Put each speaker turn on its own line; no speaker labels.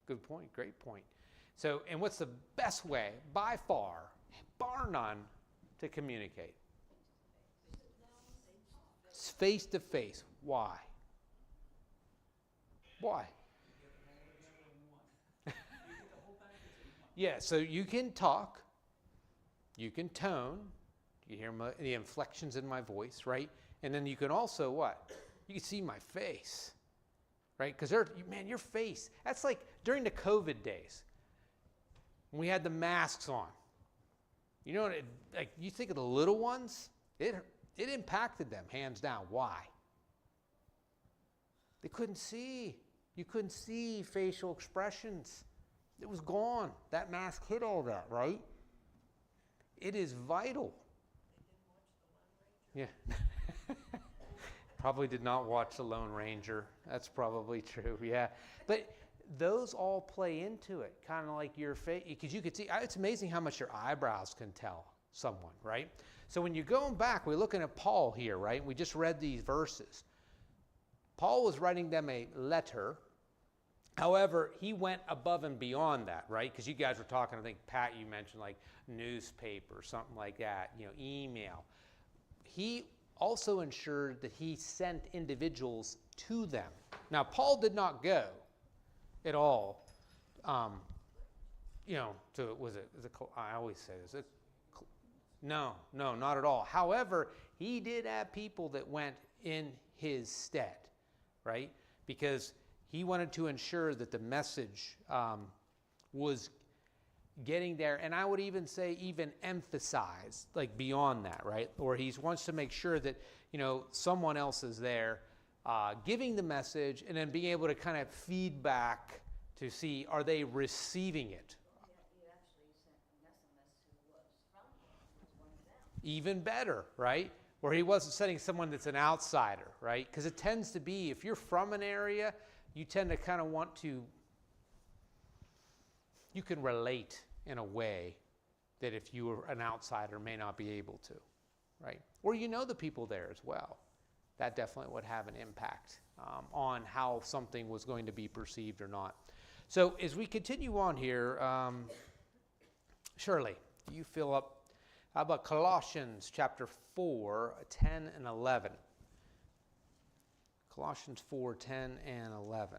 Good point. Great point. So, and what's the best way, by far, bar none, to communicate? It's face to face. Why? Why? Yeah, so you can talk, you can tone, you hear the inflections in my voice, right? And then you can also what? You can see my face, right? Because man, your face, that's like during the COVID days when we had the masks on. You know, like you think of the little ones, it impacted them, hands down. Why? They couldn't see. You couldn't see facial expressions. It was gone. That mask hid all that, right? It is vital. Yeah. Probably did not watch The Lone Ranger. That's probably true, yeah. But those all play into it, kind of like your face, because you could see, it's amazing how much your eyebrows can tell someone, right? So when you're going back, we're looking at Paul here, right? We just read these verses. Paul was writing them a letter. However, he went above and beyond that, right? Because you guys were talking, I think, Pat, you mentioned like newspaper, something like that, email. He also ensured that he sent individuals to them. Now, Paul did not go at all, I always say this, no, not at all. However, he did have people that went in his stead, right? Because he wanted to ensure that the message was getting there, and I would even say even emphasize, like beyond that, right? Or he wants to make sure that, someone else is there giving the message and then being able to kind of feed back to see, are they receiving it?
You actually sent Onesimus, who was from him, was one of them.
Even better, right? Or he wasn't sending someone that's an outsider, right? Because it tends to be, if you're from an area, you tend to kind of want to, you can relate in a way that if you were an outsider may not be able to, right? Or the people there as well. That definitely would have an impact on how something was going to be perceived or not. So as we continue on here, Shirley, do you fill up? How about Colossians chapter 4, 10 and 11? Colossians 4, 10 and 11.